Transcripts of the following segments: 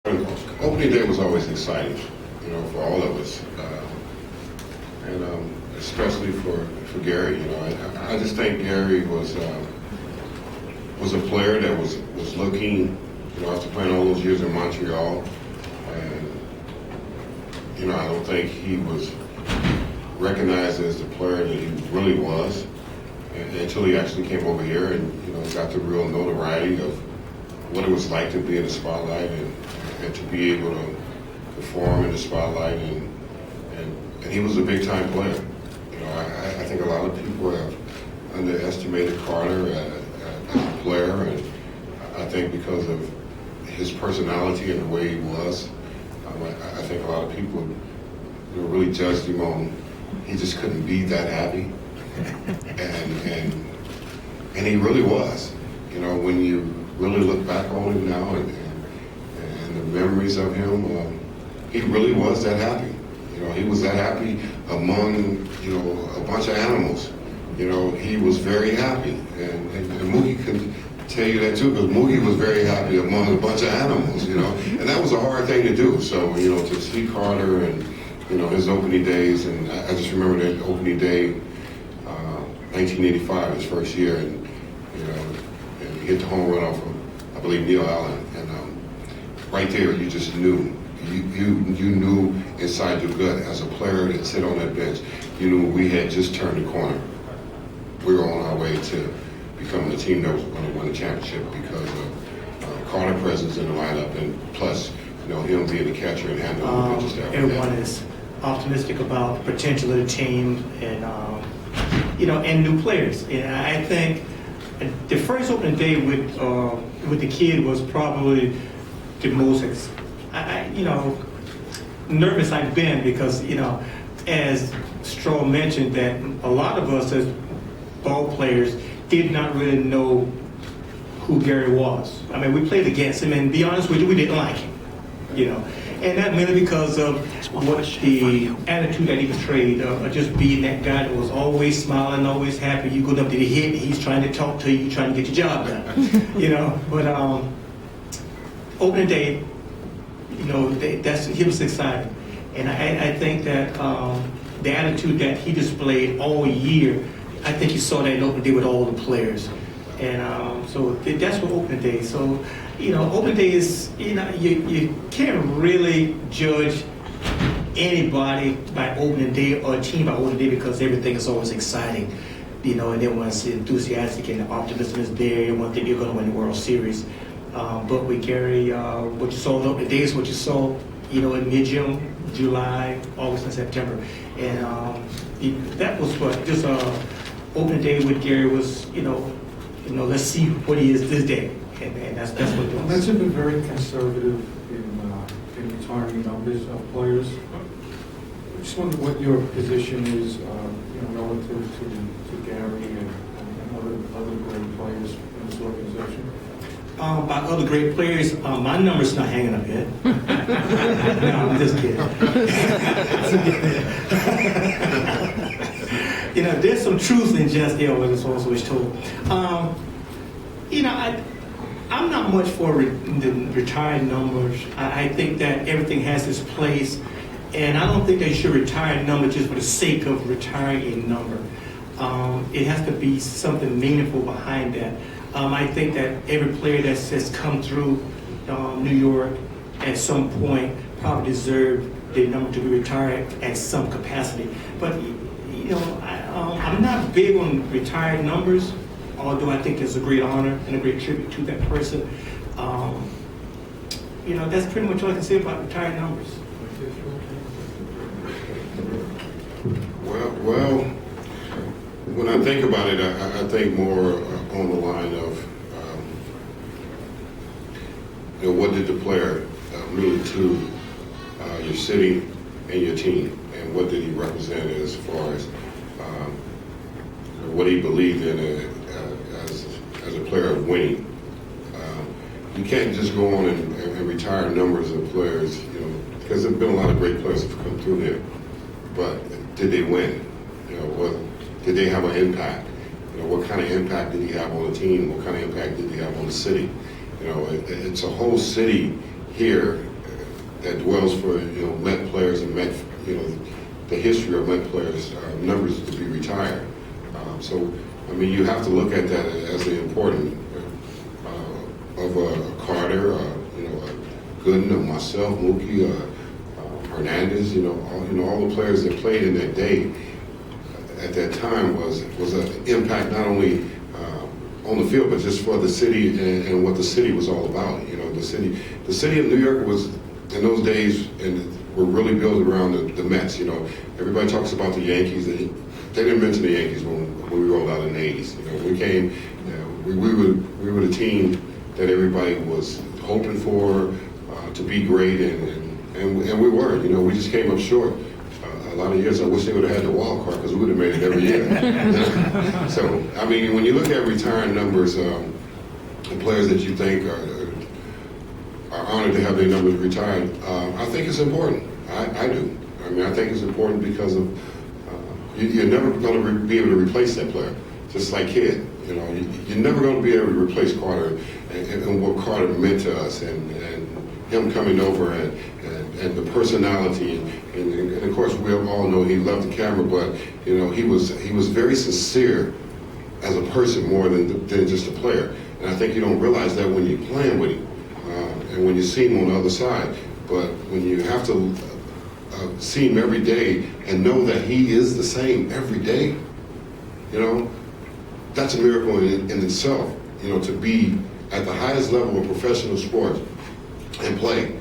Opening day was always exciting, for all of us, and especially for Gary. I just think Gary was a player that was looking, after playing all those years in Montreal, and I don't think he was recognized as the player that he really was until he actually came over here and got the real notoriety of what it was like to be in the spotlight and to be able to perform in the spotlight, and he was a big time player. I think a lot of people have underestimated Carter as a player, and I think because of his personality and the way he was, I think a lot of people really judged him on he just couldn't be that happy, and he really was. When you really look back on him now and the memories of him, he really was that happy. He was that happy among, a bunch of animals. He was very happy. And Mookie can tell you that too, because Mookie was very happy among a bunch of animals, And that was a hard thing to do. So, to see Carter and, his opening days, and I just remember that opening day, 1985, his first year, and he hit the home run off of, I believe, Neil Allen. And right there, you just knew. You knew inside your gut as a player that sit on that bench, you knew we had just turned the corner. We were on our way to becoming the team that was going to win the championship because of Carter's presence in the lineup, and plus, him being the catcher and handling the pitches that everyone is optimistic about the potential of the team and, and new players. And I think the first opening day with the kid was probably the most, nervous I've been because, as Stroh mentioned, that a lot of us as ball players did not really know who Gary was. I mean, we played against him, and to be honest with you, we didn't like him, And that mainly because of what the attitude that he portrayed, just being that guy that was always smiling, always happy. You go up to the hit, he's trying to talk to you, trying to get your job done, But opening day, he was exciting, and I think that the attitude that he displayed all year, I think you saw that in opening day with all the players, and so that's what opening day. So, opening day is, you can't really judge anybody by opening day or a team by opening day because everything is always exciting, and everyone's enthusiastic and the optimism is there. Everyone think you're going to win the World Series. But with Gary, what you saw in opening day is what you saw, in mid-June, July, August, and September. And that was what just opening day with Gary was, let's see what he is this day. And that's what it was. That's been very conservative in retiring numbers of players. I just wonder what your position is, relative to Gary and other great players in this organization. By other great players, my number's not hanging up yet. No, I'm just kidding. There's some truth in just what it's also told. I'm not much for the retired numbers. I think that everything has its place, and I don't think they should retire a number just for the sake of retiring a number. It has to be something meaningful behind that. I think that every player that's come through New York at some point probably deserved their number to be retired at some capacity. But, I'm not big on retired numbers, although I think it's a great honor and a great tribute to that person. That's pretty much all I can say about retired numbers. Well, when I think about it, I think more on the line of, what did the player mean to your city and your team, and what did he represent as far as what he believed in as a player of winning. You can't just go on and retire numbers of players, because there have been a lot of great players that have come through there, but did they win? Did they have an impact? What kind of impact did he have on the team? What kind of impact did he have on the city? It's a whole city here that dwells for Met players and Met the history of Met players numbers to be retired. So I mean, you have to look at that as an important of Carter, Gooden, myself, Mookie, Hernandez. All the players that played in that day at that time was an impact not only on the field, but just for the city and what the city was all about. The city of New York was in those days and were really built around the Mets. Everybody talks about the Yankees. They didn't mention the Yankees when we rolled out in the '80s. We came, we were the team that everybody was hoping for to be great, and we were. We just came up short. A lot of years I wish they would have had the wild card because we would have made it every year. So, I mean, when you look at retiring numbers, the players that you think are honored to have their numbers retired, I think it's important. I do. I mean, I think it's important because of you're never going to be able to replace that player, just like Kidd. You're never going to be able to replace Carter and what Carter meant to us, and him coming over and the personality, and of course we all know he loved the camera, but he was very sincere as a person more than just a player. And I think you don't realize that when you're playing with him and when you see him on the other side. But when you have to see him every day and know that he is the same every day, that's a miracle in itself. To be at the highest level of professional sports and play,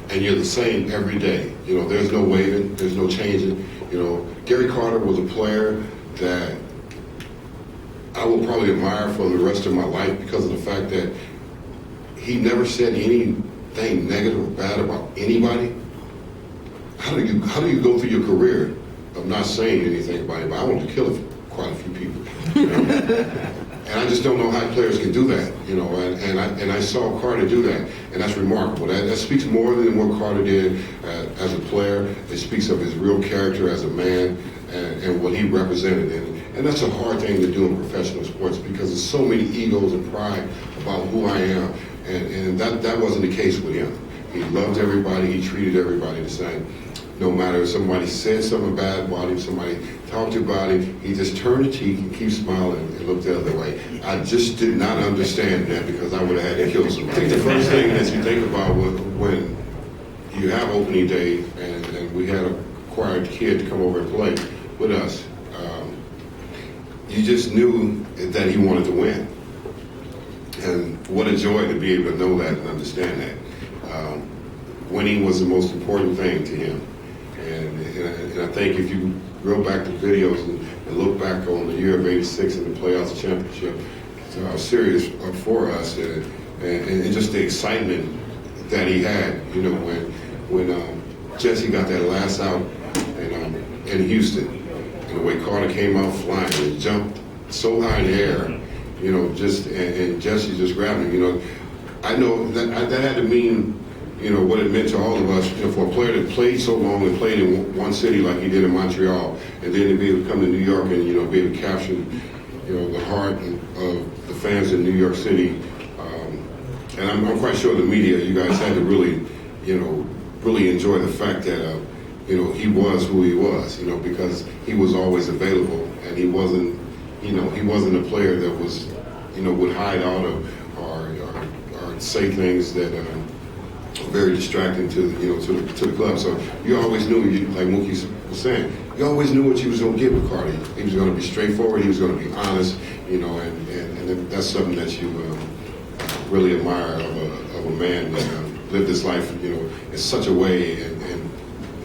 and you're the same every day. There's no waving, there's no changing. Gary Carter was a player that I will probably admire for the rest of my life because of the fact that he never said anything negative or bad about anybody. How do you go through your career of not saying anything about anybody? I wanted to kill quite a few people. And I just don't know how players can do that, and I saw Carter do that, and that's remarkable. That speaks more than what Carter did as a player. It speaks of his real character as a man and what he represented. And that's a hard thing to do in professional sports because there's so many egos and pride about who I am, and that wasn't the case with him. He loved everybody. He treated everybody the same. No matter if somebody said something bad about him, somebody talked about him, he just turned the cheek and keep smiling and looked the other way. I just did not understand that because I would have had to kill somebody. I think the first thing that you think about when you have opening day and we had a acquired kid to come over and play with us, you just knew that he wanted to win. And what a joy to be able to know that and understand that. Winning was the most important thing to him. And I think if you go back to videos and look back on the year of '86 and the playoffs championship, how serious for us and just the excitement that he had, when Jesse got that last out in Houston, and the way Carter came out flying and jumped so high in the air, and Jesse just grabbed him, I know that had to mean, what it meant to all of us, for a player that played so long and played in one city like he did in Montreal, and then to be able to come to New York and, be able to capture, the heart of the fans in New York City. And I'm quite sure the media, you guys had to really, really enjoy the fact that, he was who he was, because he was always available, and he wasn't a player that was, would hide out or say things that very distracting to the club. So you always knew, like Mookie was saying, you always knew what you was going to get with Carter. He was going to be straightforward. He was going to be honest. And that's something that you really admire of a man that lived his life, in such a way, and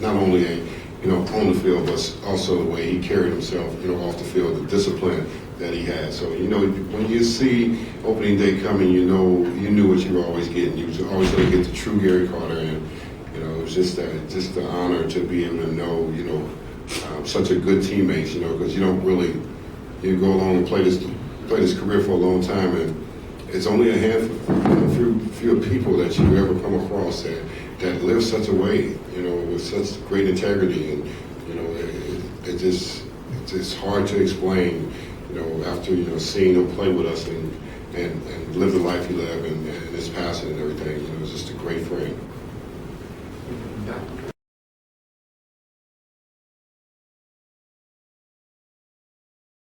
not only on the field, but also the way he carried himself, off the field, the discipline that he had. So, when you see opening day coming, you knew what you were always getting. You was always going to get the true Gary Carter, and it was just an honor to be able to know, such a good teammate, because you go along and play this career for a long time, and it's only a handful, few people that you ever come across that live such a way, with such great integrity, and it's hard to explain. After seeing him play with us and live the life he lived and his passion and everything, it was just a great friend. Okay.